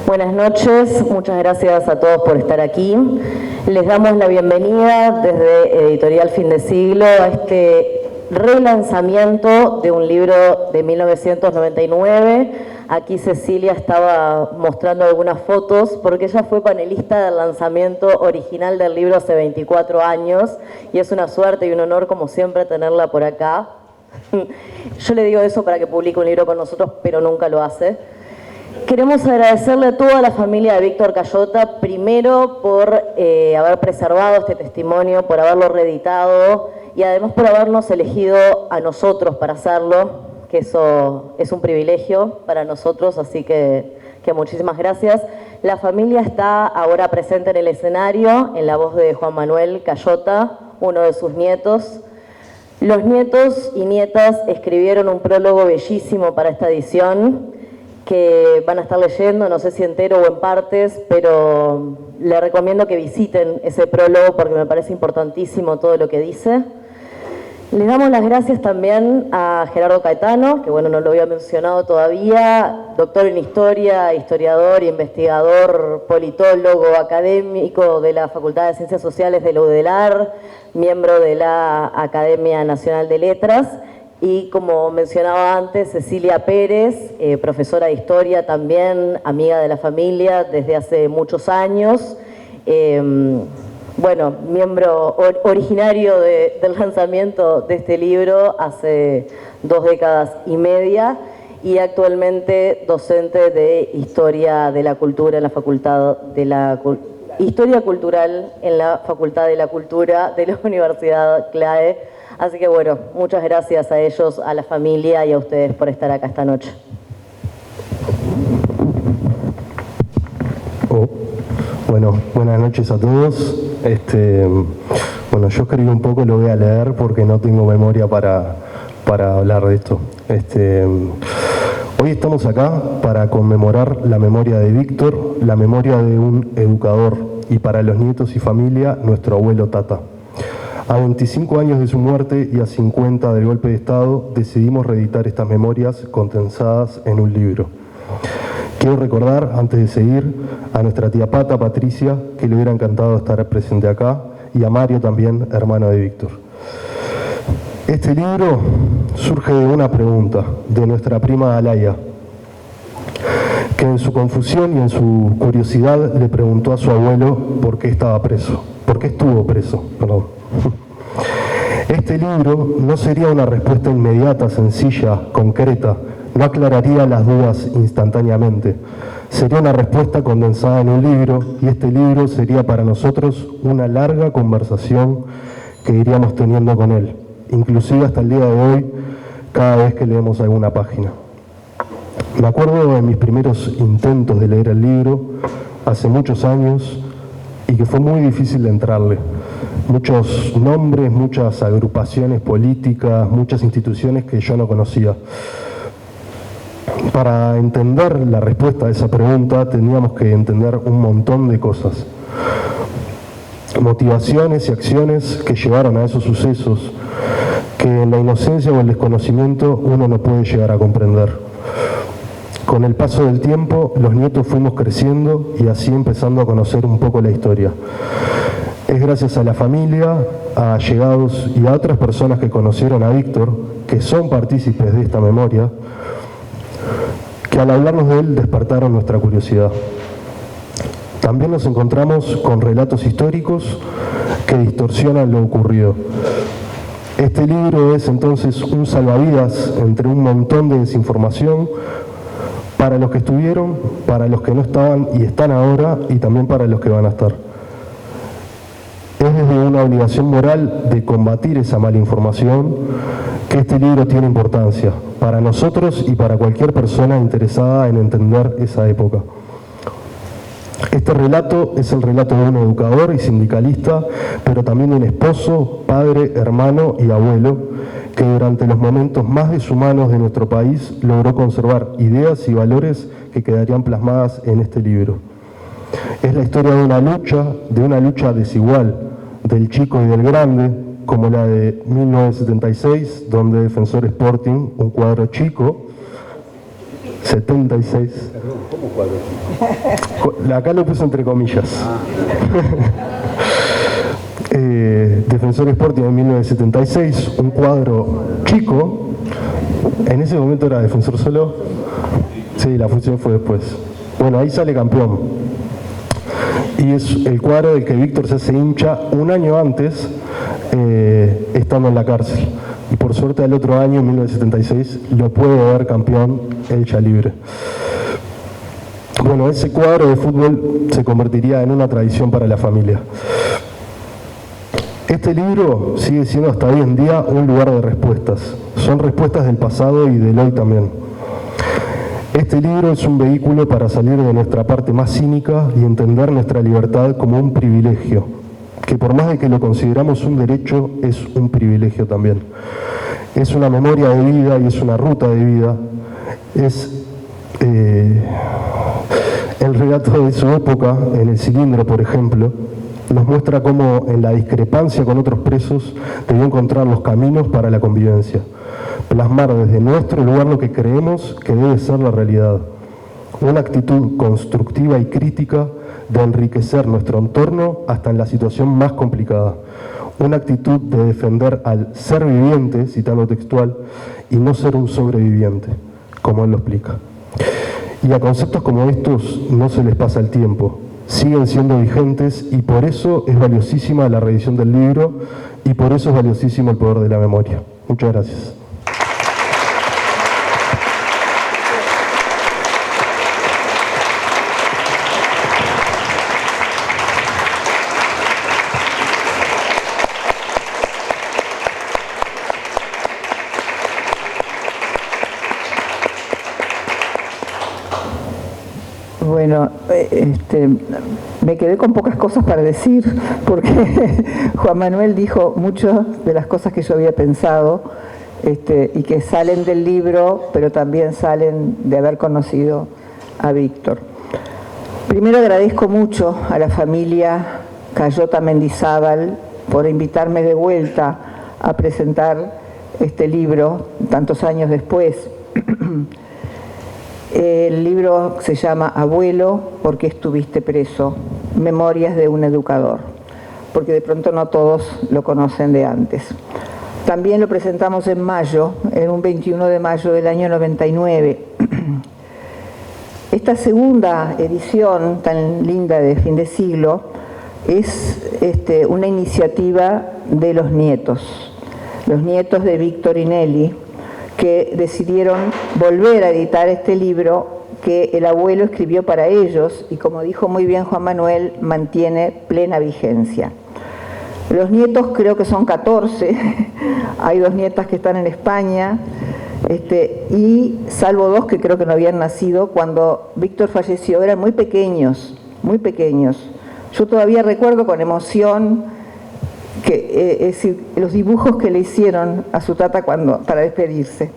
Buenas noches, muchas gracias a todos por estar aquí. Les damos la bienvenida desde Editorial Fin de Siglo a este relanzamiento de un libro de 1999. Aquí Cecilia estaba mostrando algunas fotos porque ella fue panelista del lanzamiento original del libro hace 24 años y es una suerte y un honor, como siempre, tenerla por acá. Yo le digo eso para que publique un libro con nosotros, pero nunca lo hace. Queremos agradecerle a toda la familia de Víctor Cayota, primero por haber preservado este testimonio, por haberlo reeditado y además por habernos elegido a nosotros para hacerlo, que eso es un privilegio para nosotros, así que muchísimas gracias. La familia está ahora presente en el escenario, en la voz de Juan Manuel Cayota, uno de sus nietos. Los nietos y nietas escribieron un prólogo bellísimo para esta edición, que van a estar leyendo, no sé si entero o en partes, pero le recomiendo que visiten ese prólogo porque me parece importantísimo todo lo que dice. Les damos las gracias también a Gerardo Caetano, que bueno, no lo había mencionado todavía, doctor en Historia, historiador, investigador, politólogo, académico de la Facultad de Ciencias Sociales de la UDELAR, miembro de la Academia Nacional de Letras, y como mencionaba antes, Cecilia Pérez, profesora de Historia también, amiga de la familia desde hace muchos años, bueno, miembro originario del lanzamiento de este libro hace 2 décadas y media y actualmente docente de Historia de la Cultura en la Facultad de la Historia Cultural en la Facultad de la Cultura de la Universidad CLAE. Así que bueno, muchas gracias a ellos, a la familia y a ustedes por estar acá esta noche. Bueno, buenas noches a todos. Bueno, yo escribí un poco, lo voy a leer porque no tengo memoria para hablar de esto. Hoy estamos acá para conmemorar la memoria de Víctor, la memoria de un educador y para los nietos y familia, nuestro abuelo Tata. A 25 años de su muerte y a 50 del golpe de Estado, decidimos reeditar estas memorias condensadas en un libro. Quiero recordar, antes de seguir, a nuestra tía Pata, Patricia, que le hubiera encantado estar presente acá, y a Mario también, hermano de Víctor. Este libro surge de una pregunta de nuestra prima Alaya, que en su confusión y en su curiosidad le preguntó a su abuelo por qué estaba preso, por qué estuvo preso, perdón. Este libro no sería una respuesta inmediata, sencilla, concreta, no aclararía las dudas instantáneamente. Sería una respuesta condensada en un libro y este libro sería para nosotros una larga conversación que iríamos teniendo con él, inclusive hasta el día de hoy, cada vez que leemos alguna página. Me acuerdo de mis primeros intentos de leer el libro, hace muchos años, y que fue muy difícil de entrarle. Muchos nombres, muchas agrupaciones políticas, muchas instituciones que yo no conocía. Para entender la respuesta a esa pregunta teníamos que entender un montón de cosas. Motivaciones y acciones que llevaron a esos sucesos que en la inocencia o el desconocimiento uno no puede llegar a comprender. Con el paso del tiempo, los nietos fuimos creciendo y así empezando a conocer un poco la historia. Es gracias a la familia, a allegados y a otras personas que conocieron a Víctor, que son partícipes de esta memoria, que al hablarnos de él despertaron nuestra curiosidad. También nos encontramos con relatos históricos que distorsionan lo ocurrido. Este libro es entonces un salvavidas entre un montón de desinformación para los que estuvieron, para los que no estaban y están ahora y también para los que van a estar. Es desde una obligación moral de combatir esa mala información que este libro tiene importancia para nosotros y para cualquier persona interesada en entender esa época. Este relato es el relato de un educador y sindicalista, pero también de un esposo, padre, hermano y abuelo, que durante los momentos más deshumanos de nuestro país logró conservar ideas y valores que quedarían plasmadas en este libro. Es la historia de una lucha desigual, del chico y del grande, como la de 1976, donde Defensor Sporting, un cuadro chico, 76. Perdón, ¿cómo cuadro? Acá lo puse entre comillas. Defensor Sporting en 1976, un cuadro chico. En ese momento era Defensor solo. Sí, la fusión fue después. Bueno, ahí sale campeón. Y es el cuadro del que Víctor se hace hincha un año antes, estando en la cárcel. Y por suerte al otro año, en 1976, lo puede ver campeón, él ya libre. Bueno, ese cuadro de fútbol se convertiría en una tradición para la familia. Este libro sigue siendo hasta hoy en día un lugar de respuestas. Son respuestas del pasado y del hoy también. Este libro es un vehículo para salir de nuestra parte más cínica y entender nuestra libertad como un privilegio, que por más de que lo consideramos un derecho, es un privilegio también. Es una memoria de vida y es una ruta de vida. Es el relato de su época, en El Cilindro, por ejemplo, nos muestra cómo en la discrepancia con otros presos debió encontrar los caminos para la convivencia. Plasmar desde nuestro lugar lo que creemos que debe ser la realidad. Una actitud constructiva y crítica de enriquecer nuestro entorno hasta en la situación más complicada. Una actitud de defender al ser viviente, citando textual, y no ser un sobreviviente, como él lo explica. Y a conceptos como estos no se les pasa el tiempo. Siguen siendo vigentes y por eso es valiosísima la reedición del libro y por eso es valiosísimo el poder de la memoria. Muchas gracias. Bueno, me quedé con pocas cosas para decir, porque Juan Manuel dijo muchas de las cosas que yo había pensado, y que salen del libro, pero también salen de haber conocido a Víctor. Primero agradezco mucho a la familia Cayota Mendizábal por invitarme de vuelta a presentar este libro tantos años después. El libro se llama Abuelo, ¿por qué estuviste preso? Memorias de un educador, porque de pronto no todos lo conocen de antes. También lo presentamos en mayo, en un 21 de mayo del año 99. Esta segunda edición tan linda de Fin de Siglo es una iniciativa de los nietos de Víctor y Nelly, que decidieron volver a editar este libro que el abuelo escribió para ellos y, como dijo muy bien Juan Manuel, mantiene plena vigencia. Los nietos creo que son 14, hay 2 nietas que están en España, y salvo 2 que creo que no habían nacido cuando Víctor falleció, eran muy pequeños, muy pequeños. Yo todavía recuerdo con emoción es decir, los dibujos que le hicieron a su tata para despedirse.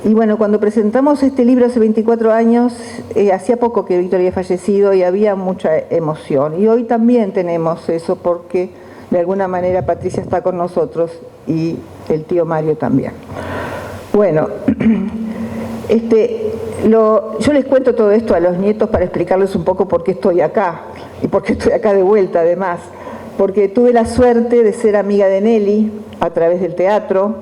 Y bueno, cuando presentamos este libro hace 24 años, hacía poco que Víctor había fallecido y había mucha emoción. Y hoy también tenemos eso porque de alguna manera Patricia está con nosotros y el tío Mario también. Bueno, yo les cuento todo esto a los nietos para explicarles un poco por qué estoy acá y por qué estoy acá de vuelta además. Porque tuve la suerte de ser amiga de Nelly a través del teatro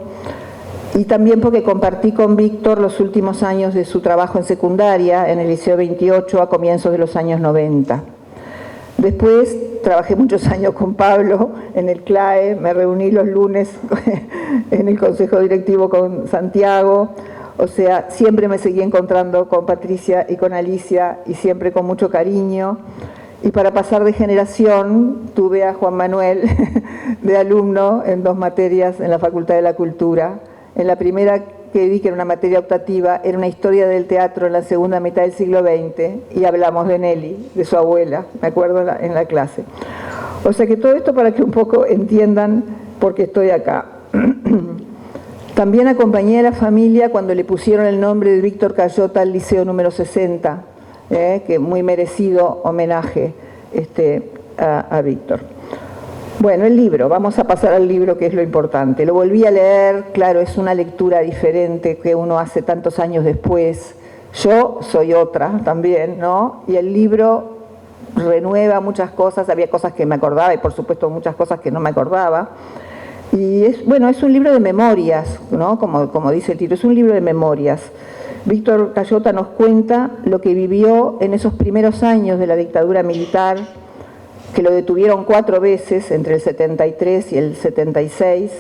y también porque compartí con Víctor los últimos años de su trabajo en secundaria en el Liceo 28 a comienzos de los años 90. Después trabajé muchos años con Pablo en el CLAE, me reuní los lunes en el Consejo Directivo con Santiago, o sea, siempre me seguí encontrando con Patricia y con Alicia y siempre con mucho cariño. Y para pasar de generación tuve a Juan Manuel de alumno en 2 materias en la Facultad de la Cultura. En la primera que di, que era una materia optativa, era una historia del teatro en la segunda mitad del siglo XX y hablamos de Nelly, de su abuela, me acuerdo en la clase. O sea que todo esto para que un poco entiendan por qué estoy acá. También acompañé a la familia cuando le pusieron el nombre de Víctor Cayota al Liceo número 60. Que muy merecido homenaje a Víctor. Bueno, el libro, vamos a pasar al libro, que es lo importante. Lo volví a leer, claro, es una lectura diferente que uno hace tantos años después. Yo soy otra también, ¿no? Y el libro renueva muchas cosas, había cosas que me acordaba y por supuesto muchas cosas que no me acordaba. Y es un libro de memorias, ¿no? Como dice el título, es un libro de memorias. Víctor Callota nos cuenta lo que vivió en esos primeros años de la dictadura militar, que lo detuvieron 4 veces entre el 73 y el 76,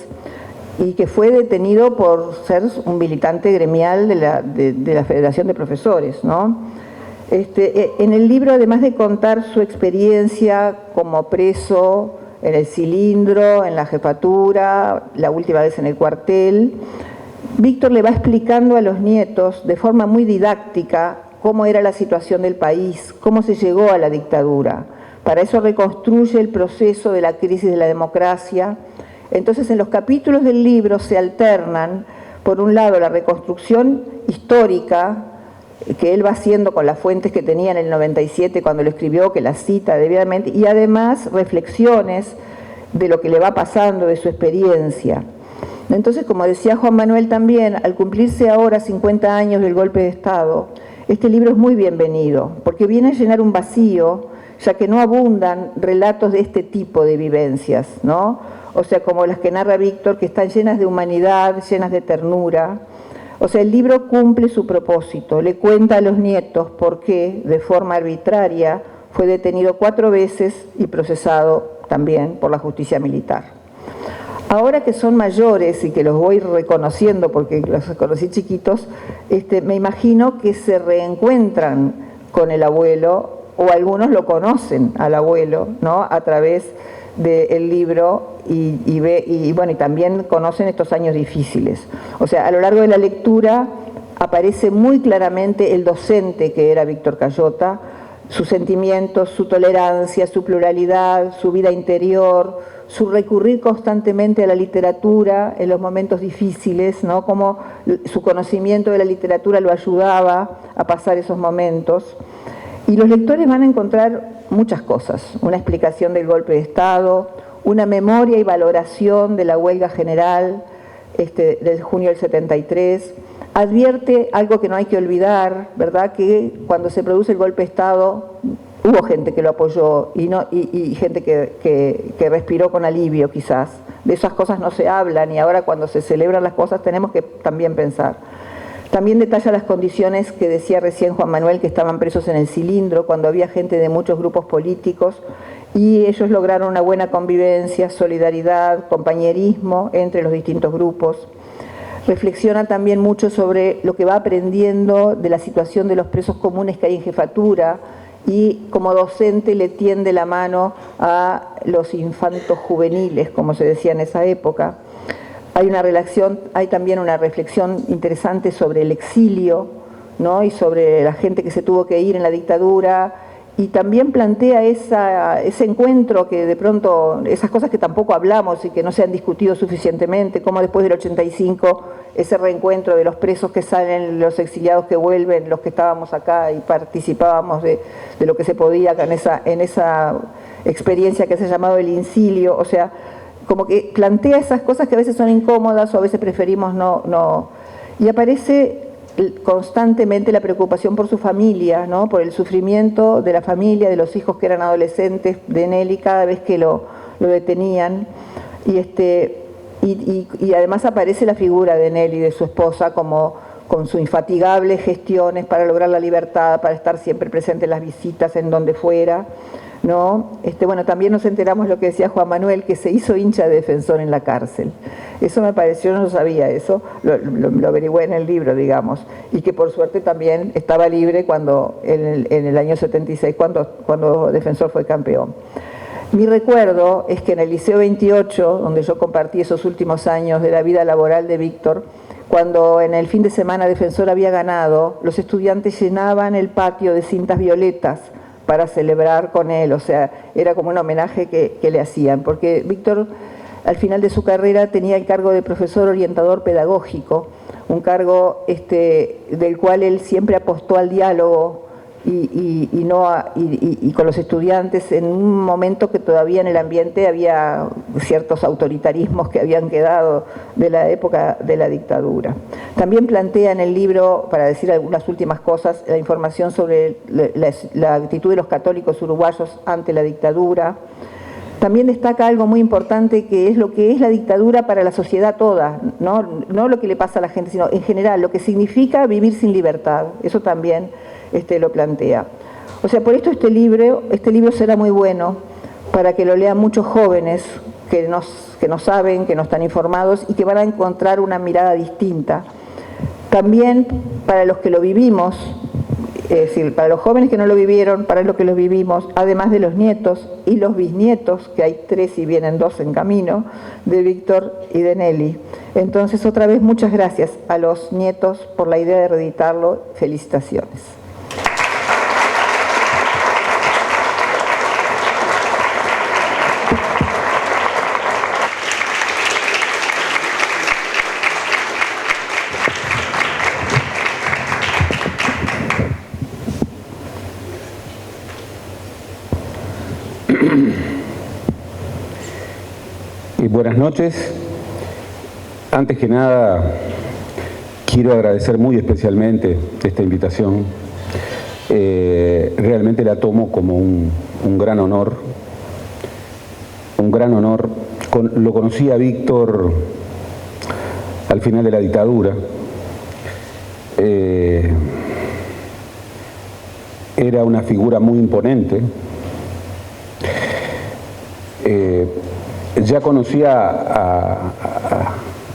y que fue detenido por ser un militante gremial de la Federación de Profesores, ¿no? En el libro, además de contar su experiencia como preso en el Cilindro, en la jefatura, la última vez en el cuartel, Víctor le va explicando a los nietos de forma muy didáctica cómo era la situación del país, cómo se llegó a la dictadura. Para eso reconstruye el proceso de la crisis de la democracia. Entonces, en los capítulos del libro se alternan, por un lado, la reconstrucción histórica que él va haciendo con las fuentes que tenía en el 97 cuando lo escribió, que la cita debidamente, y además reflexiones de lo que le va pasando, de su experiencia. Entonces, como decía Juan Manuel también, al cumplirse ahora 50 años del golpe de Estado, este libro es muy bienvenido, porque viene a llenar un vacío, ya que no abundan relatos de este tipo de vivencias, ¿no? O sea, como las que narra Víctor, que están llenas de humanidad, llenas de ternura. O sea, el libro cumple su propósito, le cuenta a los nietos por qué, de forma arbitraria, fue detenido 4 veces y procesado también por la justicia militar. Ahora que son mayores y que los voy reconociendo porque los conocí chiquitos, me imagino que se reencuentran con el abuelo, o algunos lo conocen al abuelo, ¿no? A través del libro y también conocen estos años difíciles. O sea, a lo largo de la lectura aparece muy claramente el docente que era Víctor Callota, sus sentimientos, su tolerancia, su pluralidad, su vida interior, su recurrir constantemente a la literatura en los momentos difíciles, ¿no? Cómo su conocimiento de la literatura lo ayudaba a pasar esos momentos. Y los lectores van a encontrar muchas cosas, una explicación del golpe de Estado, una memoria y valoración de la huelga general del junio del 73, advierte algo que no hay que olvidar, ¿verdad? Que cuando se produce el golpe de Estado hubo gente que lo apoyó y gente que respiró con alivio quizás. De esas cosas no se hablan y ahora cuando se celebran las cosas tenemos que también pensar. También detalla las condiciones que decía recién Juan Manuel, que estaban presos en el Cilindro, cuando había gente de muchos grupos políticos y ellos lograron una buena convivencia, solidaridad, compañerismo entre los distintos grupos. Reflexiona también mucho sobre lo que va aprendiendo de la situación de los presos comunes que hay en jefatura y como docente le tiende la mano a los infantos juveniles, como se decía en esa época. Hay también una reflexión interesante sobre el exilio, ¿no? Y sobre la gente que se tuvo que ir en la dictadura, y también plantea ese encuentro que de pronto, esas cosas que tampoco hablamos y que no se han discutido suficientemente, como después del 85, ese reencuentro de los presos que salen, los exiliados que vuelven, los que estábamos acá y participábamos de lo que se podía en esa experiencia que se ha llamado el incilio. O sea, como que plantea esas cosas que a veces son incómodas o a veces preferimos no. Y aparece constantemente la preocupación por su familia, ¿no? Por el sufrimiento de la familia, de los hijos que eran adolescentes de Nelly cada vez que lo detenían. Y además aparece la figura de Nelly, de su esposa, como con sus infatigables gestiones para lograr la libertad, para estar siempre presente en las visitas, en donde fuera, ¿no? También nos enteramos lo que decía Juan Manuel, que se hizo hincha de Defensor en la cárcel. Eso me pareció, no sabía eso, lo averigüé en el libro, digamos, y que por suerte también estaba libre en el año 76, cuando Defensor fue campeón. Mi recuerdo es que en el Liceo 28, donde yo compartí esos últimos años de la vida laboral de Víctor, cuando en el fin de semana Defensor había ganado, los estudiantes llenaban el patio de cintas violetas para celebrar con él, o sea, era como un homenaje que le hacían, porque Víctor al final de su carrera tenía el cargo de profesor orientador pedagógico, un cargo del cual él siempre apostó al diálogo y con los estudiantes en un momento que todavía en el ambiente había ciertos autoritarismos que habían quedado de la época de la dictadura. También plantea en el libro, para decir algunas últimas cosas, la información sobre la actitud de los católicos uruguayos ante la dictadura. También destaca algo muy importante que es lo que es la dictadura para la sociedad toda, no lo que le pasa a la gente, sino en general lo que significa vivir sin libertad. Eso también lo plantea. O sea, por esto este libro será muy bueno para que lo lean muchos jóvenes que no saben, que no están informados y que van a encontrar una mirada distinta. También para los que lo vivimos, es decir, para los jóvenes que no lo vivieron, para los que lo vivimos, además de los nietos y los bisnietos, que hay 3 y vienen 2 en camino, de Víctor y de Nelly. Entonces, otra vez, muchas gracias a los nietos por la idea de reeditarlo. Felicitaciones. Y buenas noches. Antes que nada, quiero agradecer muy especialmente esta invitación. Realmente la tomo como un gran honor. Un gran honor. Lo conocí a Víctor al final de la dictadura. Era una figura muy imponente. Ya conocía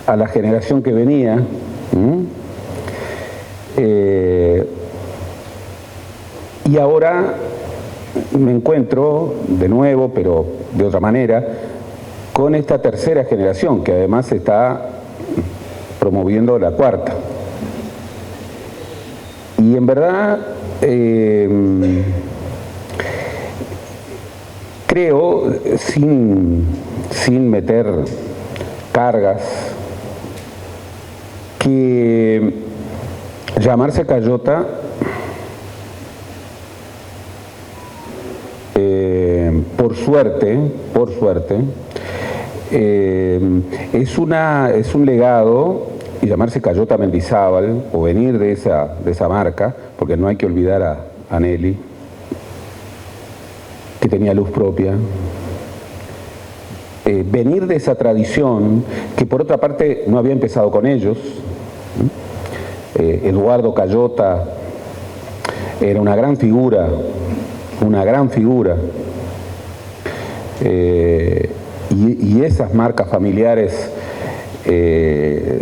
a la generación que venía, y ahora me encuentro de nuevo, pero de otra manera, con esta tercera generación que además está promoviendo la cuarta. Y en verdad creo, sin meter cargas, que llamarse Cayota por suerte, es un legado, y llamarse Cayota Mendizábal, o venir de esa marca, porque no hay que olvidar a Nelly, que tenía luz propia, venir de esa tradición, que por otra parte no había empezado con ellos. Eduardo Cayota era una gran figura, y esas marcas familiares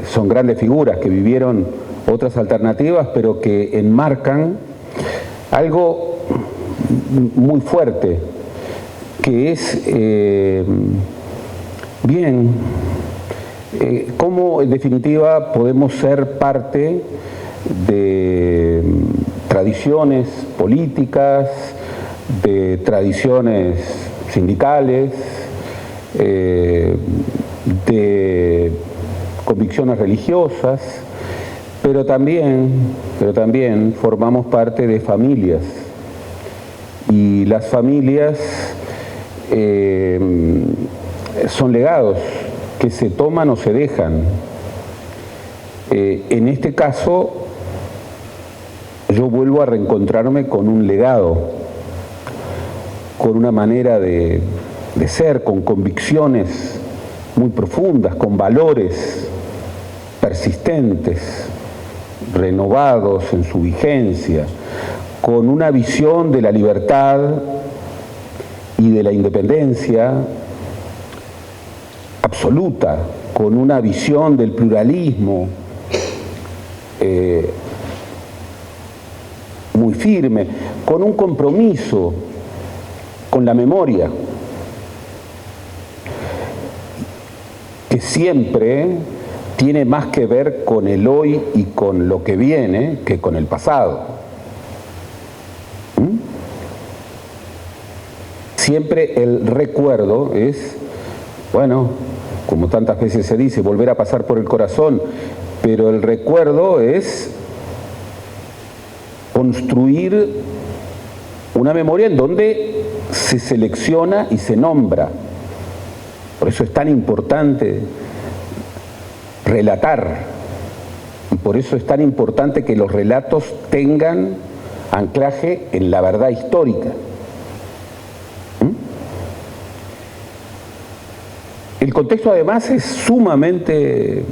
son grandes figuras que vivieron otras alternativas, pero que enmarcan algo muy fuerte, que es cómo en definitiva podemos ser parte de tradiciones políticas, de tradiciones sindicales, de convicciones religiosas, pero también formamos parte de familias, y las familias son legados que se toman o se dejan. En este caso, yo vuelvo a reencontrarme con un legado, con una manera de ser, con convicciones muy profundas, con valores persistentes, renovados en su vigencia, con una visión de la libertad y de la independencia absoluta, con una visión del pluralismo muy firme, con un compromiso con la memoria, que siempre tiene más que ver con el hoy y con lo que viene que con el pasado. Siempre el recuerdo es, bueno, como tantas veces se dice, volver a pasar por el corazón, pero el recuerdo es construir Una memoria en donde se selecciona y se nombra. Por eso es tan importante relatar. Y por eso es tan importante que los relatos tengan anclaje en la verdad histórica. El contexto además es sumamente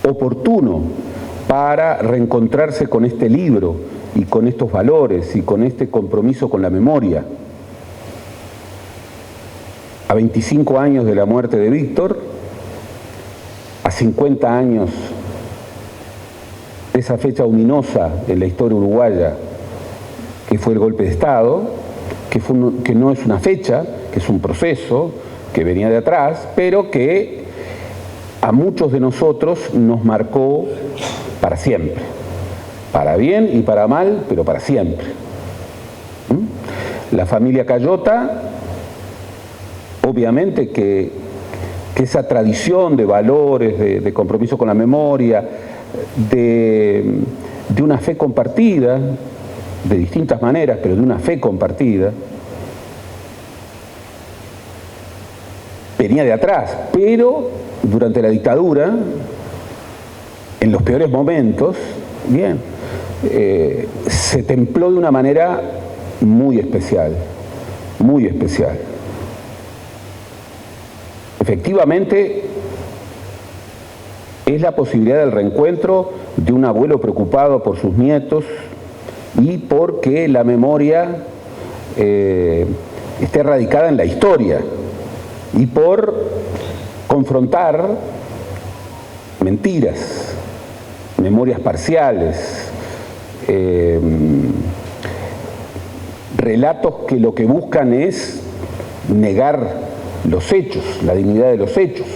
oportuno para reencontrarse con este libro y con estos valores y con este compromiso con la memoria. A 25 años de la muerte de Víctor, a 50 años de esa fecha ominosa en la historia uruguaya, que fue el golpe de Estado, que no es una fecha, que es un proceso que venía de atrás, pero que a muchos de nosotros nos marcó para siempre, para bien y para mal, pero para siempre. La familia Cayota, obviamente que esa tradición de valores, de compromiso con la memoria, de una fe compartida, de distintas maneras, pero de una fe compartida, venía de atrás, pero durante la dictadura, en los peores momentos, bien, se templó de una manera muy especial, muy especial. Efectivamente, es la posibilidad del reencuentro de un abuelo preocupado por sus nietos y porque la memoria esté radicada en la historia y por confrontar mentiras, memorias parciales, relatos que lo que buscan es negar los hechos, la dignidad de los hechos.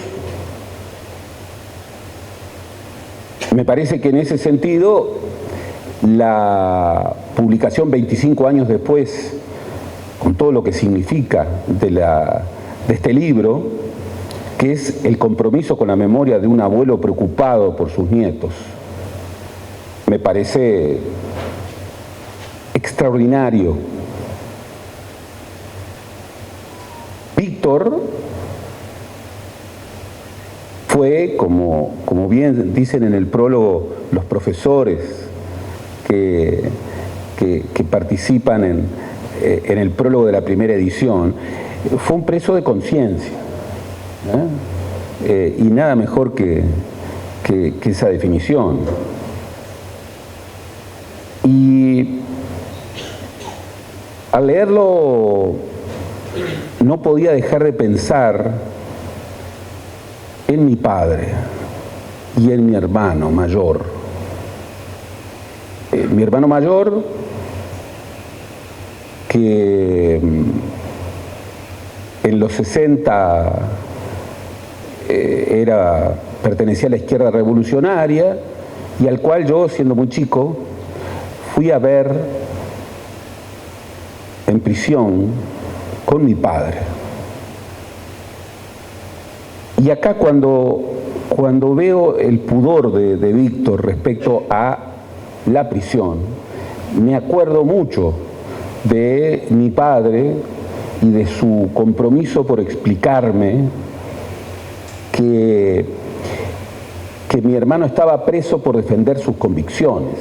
Me parece que en ese sentido la publicación 25 años después, con todo lo que significa de este libro, que es el compromiso con la memoria de un abuelo preocupado por sus nietos, me parece extraordinario. Víctor fue, como bien dicen en el prólogo los profesores que participan en el prólogo de la primera edición, fue un preso de conciencia, y nada mejor que esa definición. Y al leerlo no podía dejar de pensar en mi padre y en mi hermano mayor. Mi hermano mayor, que en los 60 pertenecía a la izquierda revolucionaria y al cual yo, siendo muy chico, fui a ver en prisión con mi padre. Y acá cuando veo el pudor de Víctor respecto a la prisión, me acuerdo mucho de mi padre y de su compromiso por explicarme que mi hermano estaba preso por defender sus convicciones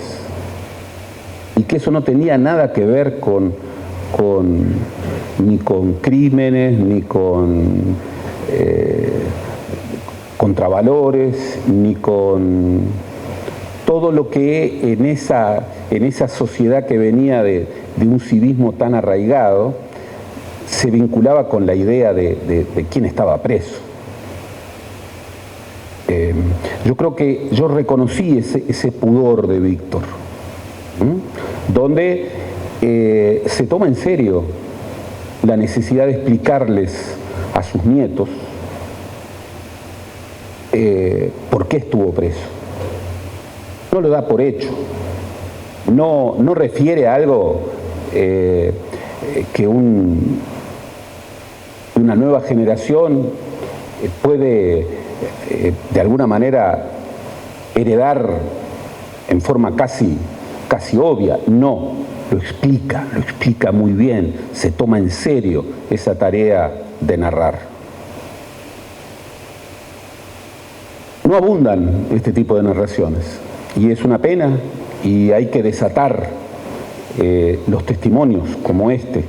y que eso no tenía nada que ver ni con crímenes, ni con contravalores, ni con todo lo que en esa sociedad que venía de un civismo tan arraigado se vinculaba con la idea de quién estaba preso. Yo creo que yo reconocí ese pudor de Víctor, donde se toma en serio la necesidad de explicarles a sus nietos por qué estuvo preso. No lo da por hecho, no refiere a algo que una nueva generación puede de alguna manera heredar en forma casi obvia. No, lo explica muy bien, se toma en serio esa tarea de narrar. No abundan este tipo de narraciones y es una pena y hay que desatar los testimonios como este.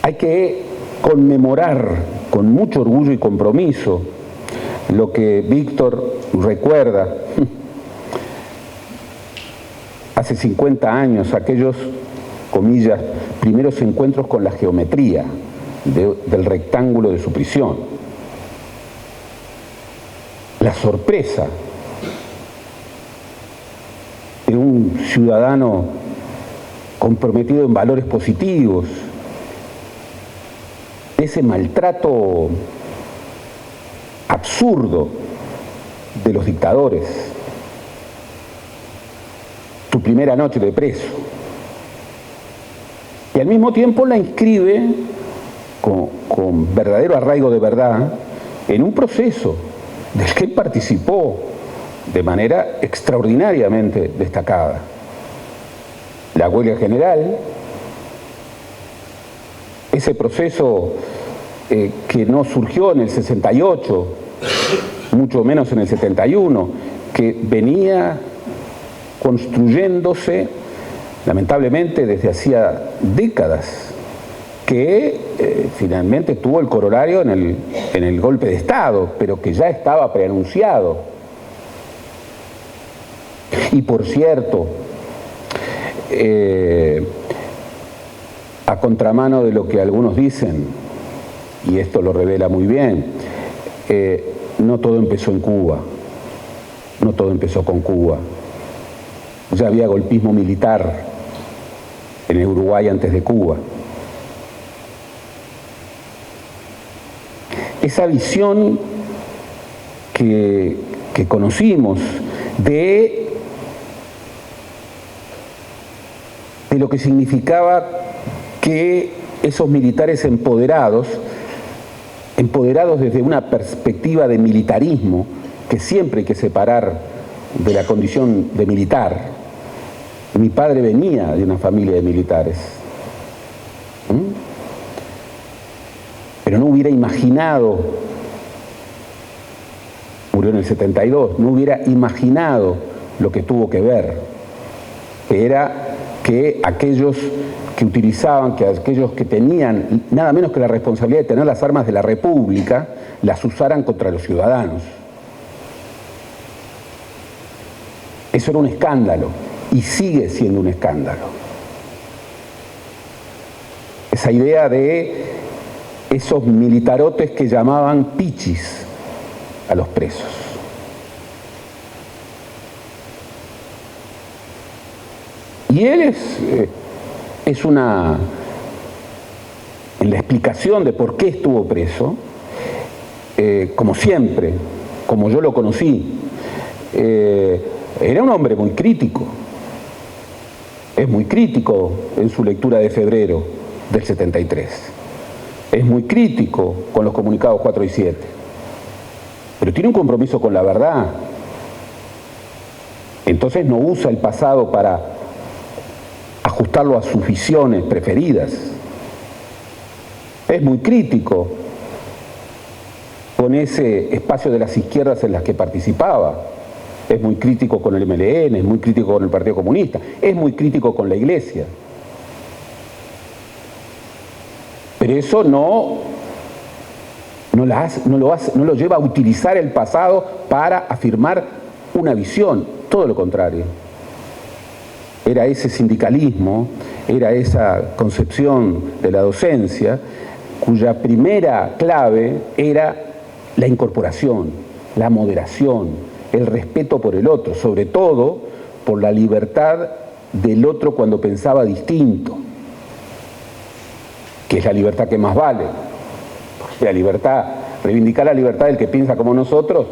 Hay que conmemorar con mucho orgullo y compromiso lo que Víctor recuerda hace 50 años, aquellos, comillas, primeros encuentros con la geometría del rectángulo de su prisión. La sorpresa de un ciudadano comprometido en valores positivos, ese maltrato absurdo de los dictadores, su primera noche de preso, y al mismo tiempo la inscribe con verdadero arraigo de verdad en un proceso del que él participó de manera extraordinariamente destacada. La huelga general, ese proceso que no surgió en el 68, mucho menos en el 71, que venía construyéndose, lamentablemente, desde hacía décadas, que finalmente tuvo el corolario en el golpe de Estado, pero que ya estaba preanunciado. Y por cierto, a contramano de lo que algunos dicen, y esto lo revela muy bien, no todo empezó en Cuba, no todo empezó con Cuba. Ya había golpismo militar en el Uruguay antes de Cuba. Esa visión que conocimos de lo que significaba que esos militares empoderados desde una perspectiva de militarismo, que siempre hay que separar de la condición de militar. Mi padre venía de una familia de militares, pero no hubiera imaginado, murió en el 72, no hubiera imaginado lo que tuvo que ver, que era que aquellos que utilizaban, que aquellos que tenían nada menos que la responsabilidad de tener las armas de la República, las usaran contra los ciudadanos. Eso era un escándalo y sigue siendo un escándalo. Esa idea de esos militarotes que llamaban pichis a los presos. Y él es una, en la explicación de por qué estuvo preso, como siempre, como yo lo conocí, era un hombre muy crítico. Es muy crítico en su lectura de febrero del 73. Es muy crítico con los comunicados 4 y 7. Pero tiene un compromiso con la verdad. Entonces no usa el pasado para ajustarlo a sus visiones preferidas. Es muy crítico con ese espacio de las izquierdas en las que participaba. Es muy crítico con el MLN, es muy crítico con el Partido Comunista, es muy crítico con la Iglesia. Pero eso no lo lleva a utilizar el pasado para afirmar una visión, todo lo contrario. Era ese sindicalismo, era esa concepción de la docencia, cuya primera clave era la incorporación, la moderación, el respeto por el otro, sobre todo por la libertad del otro cuando pensaba distinto, que es la libertad que más vale. La libertad, reivindicar la libertad del que piensa como nosotros.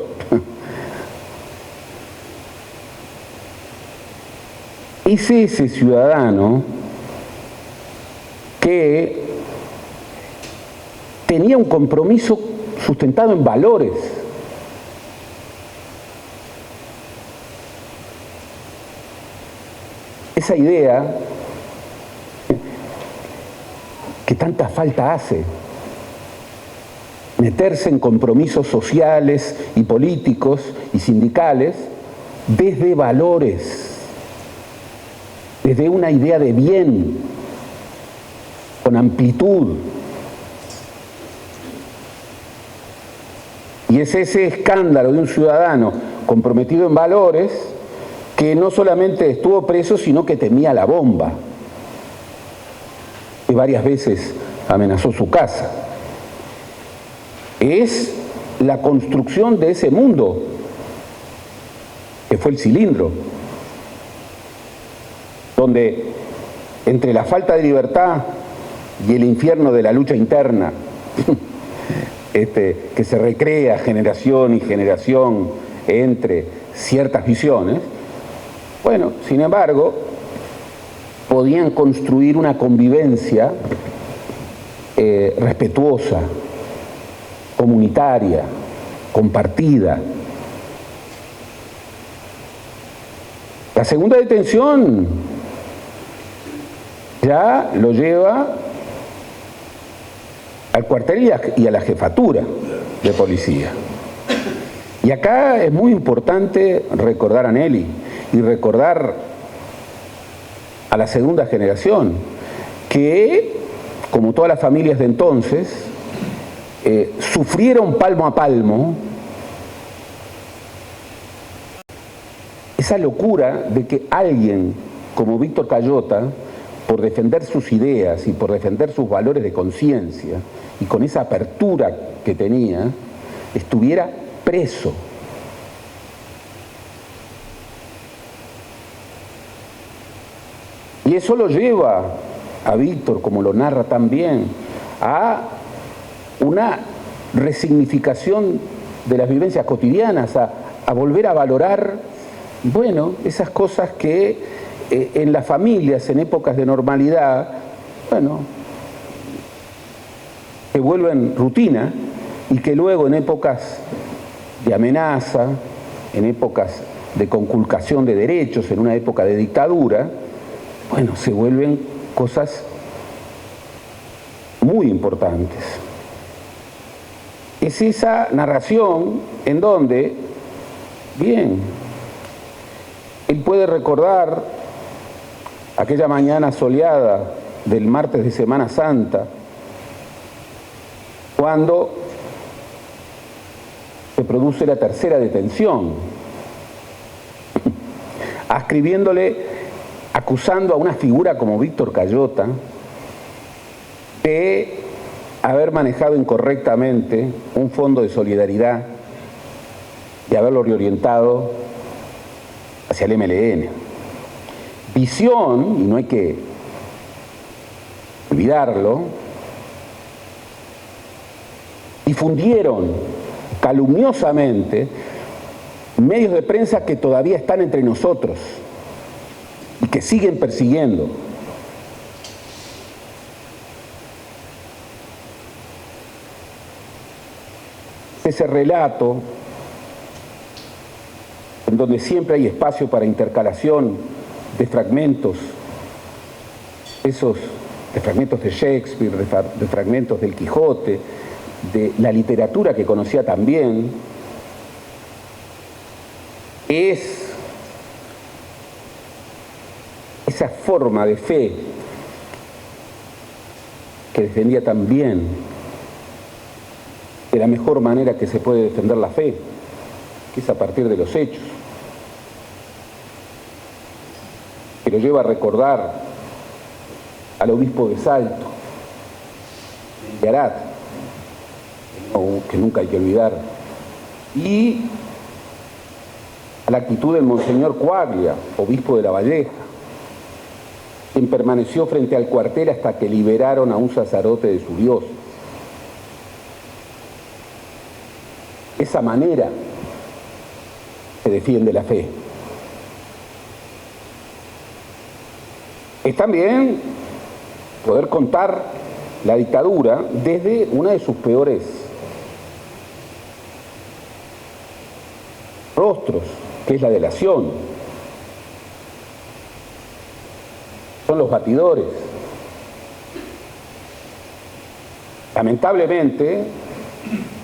Es ese ciudadano que tenía un compromiso sustentado en valores. esa idea que tanta falta hace, meterse en compromisos sociales y políticos y sindicales desde valores, desde una idea de bien, con amplitud. Y es ese escándalo de un ciudadano comprometido en valores que no solamente estuvo preso, sino que temía la bomba, que varias veces amenazó su casa. Es la construcción de ese mundo, que fue el Cilindro, donde entre la falta de libertad y el infierno de la lucha interna, que se recrea generación y generación entre ciertas visiones, bueno, sin embargo, podían construir una convivencia respetuosa, comunitaria, compartida. La segunda detención ya lo lleva al cuartel y a la jefatura de policía. Y acá es muy importante recordar a Nelly y recordar a la segunda generación, que, como todas las familias de entonces, sufrieron palmo a palmo esa locura de que alguien como Víctor Cayota, por defender sus ideas y por defender sus valores de conciencia, y con esa apertura que tenía, estuviera preso. Y eso lo lleva a Víctor, como lo narra tan bien, a una resignificación de las vivencias cotidianas, a volver a valorar, bueno, esas cosas que en las familias, en épocas de normalidad, bueno, se vuelven rutina y que luego en épocas de amenaza, en épocas de conculcación de derechos, en una época de dictadura, bueno, se vuelven cosas muy importantes. Es esa narración en donde, bien, él puede recordar aquella mañana soleada del martes de Semana Santa, cuando se produce la tercera detención, acusando a una figura como Víctor Cayota de haber manejado incorrectamente un fondo de solidaridad y haberlo reorientado hacia el MLN. Visión, y no hay que olvidarlo, difundieron calumniosamente medios de prensa que todavía están entre nosotros y que siguen persiguiendo. Ese relato en donde siempre hay espacio para intercalación de fragmentos, de fragmentos de Shakespeare, de fragmentos del Quijote, de la literatura que conocía también, es esa forma de fe que defendía también de la mejor manera que se puede defender la fe, que es a partir de los hechos, que lo lleva a recordar al obispo de Salto, de Arat, que nunca hay que olvidar, y a la actitud del monseñor Coaglia, obispo de La Valleja, quien permaneció frente al cuartel hasta que liberaron a un sacerdote de su Dios. Esa manera se defiende la fe. Es también poder contar la dictadura desde una de sus peores rostros, que es la delación. son los batidores. Lamentablemente,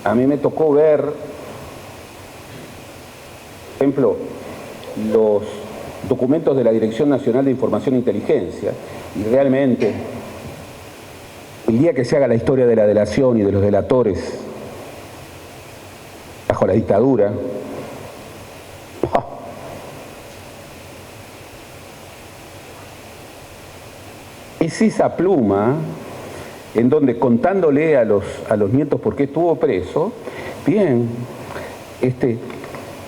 a mí me tocó ver, por ejemplo, los documentos de la Dirección Nacional de Información e Inteligencia, y realmente, el día que se haga la historia de la delación y de los delatores bajo la dictadura, es esa pluma en donde, contándole a los nietos por qué estuvo preso, bien,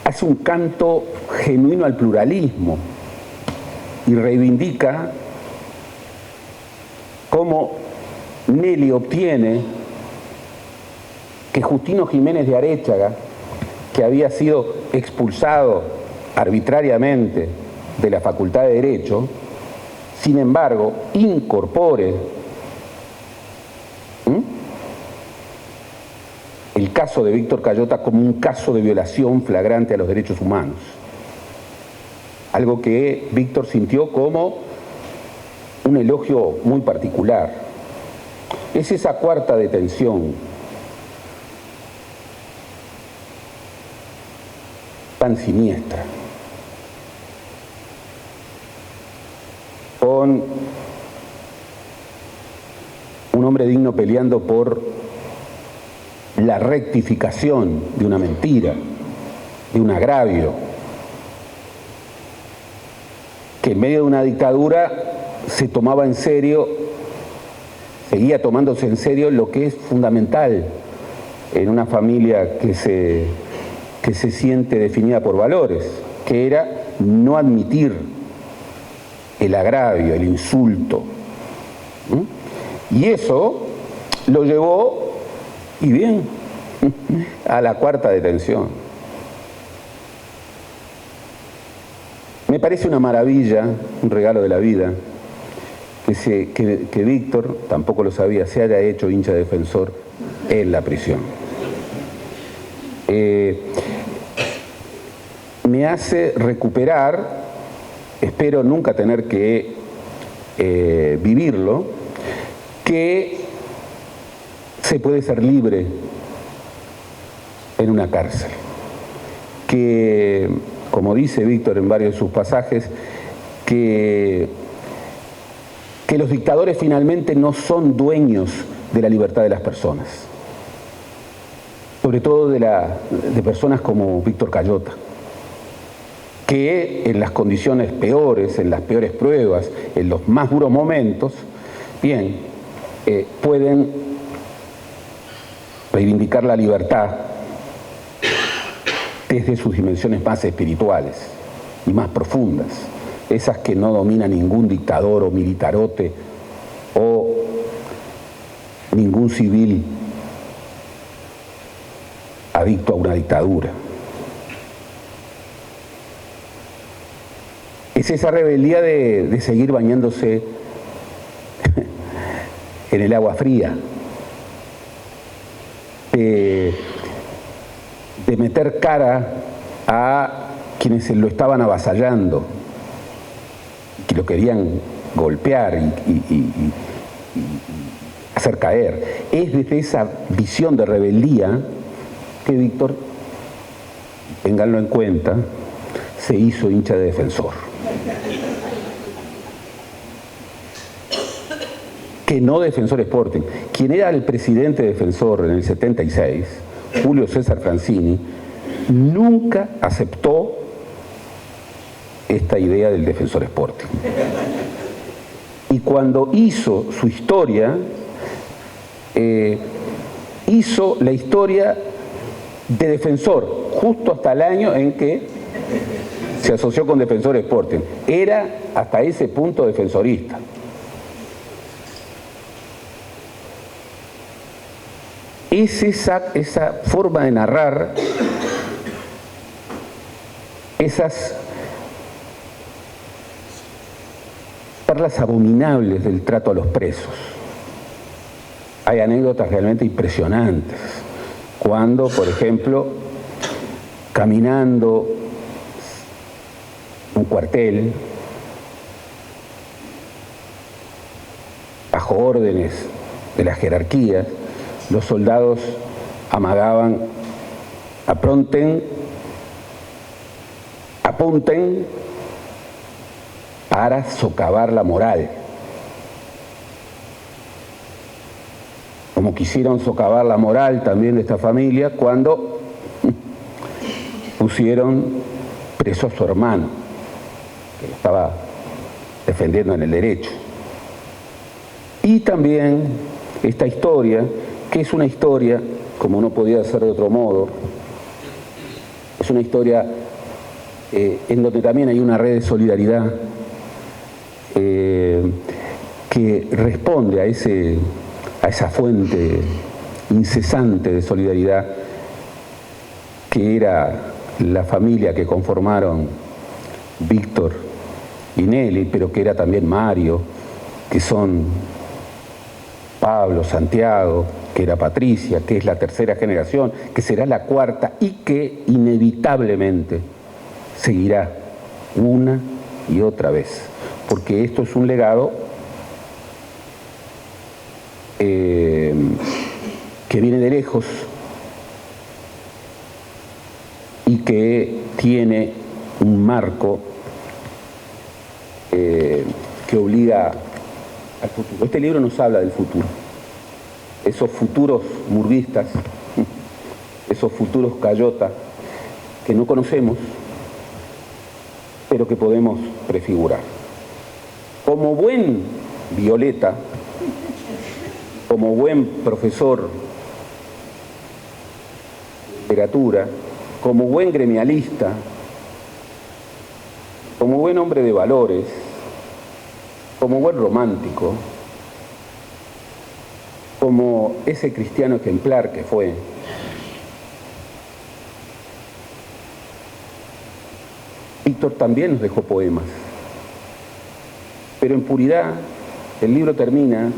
hace un canto genuino al pluralismo y reivindica cómo Nelly obtiene que Justino Jiménez de Aréchaga, que había sido expulsado arbitrariamente de la Facultad de Derecho, sin embargo, incorpore el caso de Víctor Cayota como un caso de violación flagrante a los derechos humanos. Algo que Víctor sintió como un elogio muy particular. Es esa cuarta detención tan siniestra, con un hombre digno peleando por la rectificación de una mentira, de un agravio, que en medio de una dictadura se tomaba en serio, seguía tomándose en serio lo que es fundamental en una familia que se siente definida por valores, que era no admitir el agravio, el insulto. Y eso lo llevó, y bien, a la cuarta detención. Me parece una maravilla, un regalo de la vida, que Víctor, tampoco lo sabía, se haya hecho hincha defensor en la prisión. Me hace recuperar, espero nunca tener que vivirlo, que se puede ser libre en una cárcel. Que, como dice Víctor en varios de sus pasajes, que los dictadores finalmente no son dueños de la libertad de las personas, sobre todo de personas como Víctor Cayota, que en las condiciones peores, en las peores pruebas, en los más duros momentos, bien, pueden reivindicar la libertad desde sus dimensiones más espirituales y más profundas, esas que no domina ningún dictador o militarote o ningún civil adicto a una dictadura. Es esa rebeldía de seguir bañándose en el agua fría, de meter cara a quienes lo estaban avasallando, que lo querían golpear y hacer caer. Es desde esa visión de rebeldía que Víctor, ténganlo en cuenta, se hizo hincha de defensor. Que no Defensor Sporting. Quien era el presidente de Defensor en el 76, Julio César Francini, nunca aceptó esta idea del Defensor Sporting. Y cuando hizo su historia, hizo la historia de Defensor, justo hasta el año en que se asoció con Defensor Sporting. Era hasta ese punto defensorista. Es esa forma de narrar esas perlas abominables del trato a los presos. Hay anécdotas realmente impresionantes. Cuando, por ejemplo, caminando un cuartel, bajo órdenes de las jerarquías, los soldados amagaban: apunten para socavar la moral. Como quisieron socavar la moral también de esta familia cuando pusieron preso a su hermano, que lo estaba defendiendo en el derecho. Y también esta historia, que es una historia, como no podía ser de otro modo, es una historia en donde también hay una red de solidaridad que responde a esa fuente incesante de solidaridad que era la familia que conformaron Víctor y Nelly, pero que era también Mario, que son Pablo, Santiago, que era Patricia, que es la tercera generación, que será la cuarta y que inevitablemente seguirá una y otra vez, porque esto es un legado que viene de lejos y que tiene un marco que obliga al futuro. Este libro nos habla del futuro, esos futuros murguistas, esos futuros Cayota que no conocemos, pero que podemos prefigurar. Como buen Violeta, como buen profesor de literatura, como buen gremialista, como buen hombre de valores, como buen romántico, como ese cristiano ejemplar que fue, Víctor también nos dejó poemas, pero en puridad el libro termina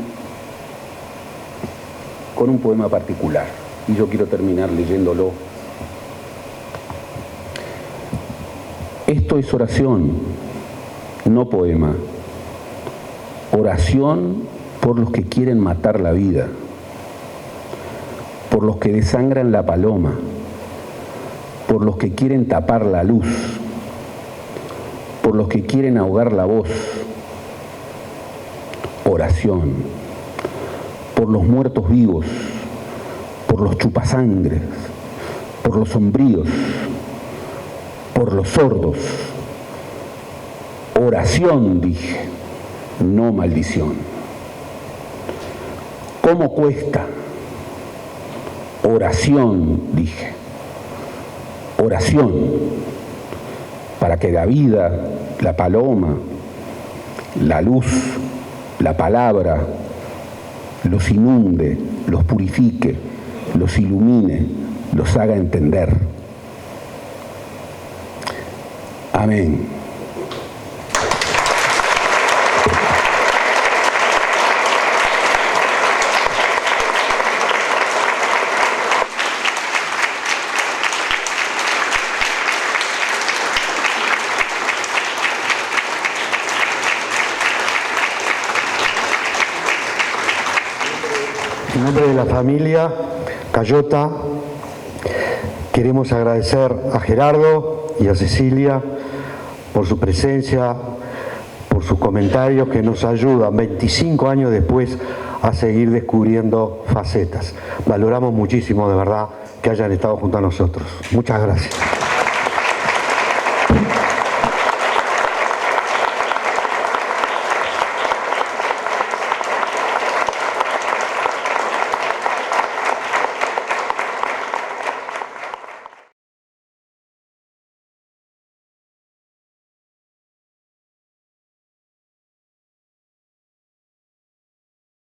con un poema particular, y yo quiero terminar leyéndolo. Esto es oración, no poema. Oración por los que quieren matar la vida, por los que desangran la paloma, por los que quieren tapar la luz, por los que quieren ahogar la voz. Oración por los muertos vivos, por los chupasangres, por los sombríos, por los sordos. Oración, dije, no maldición. ¿Cómo cuesta? Oración, dije. Oración para que la vida, la paloma, la luz, la palabra, los inunde, los purifique, los ilumine, los haga entender. Amén. En nombre de la familia Cayota, queremos agradecer a Gerardo y a Cecilia por su presencia, por sus comentarios que nos ayudan 25 años después a seguir descubriendo facetas. Valoramos muchísimo, de verdad, que hayan estado junto a nosotros. Muchas gracias.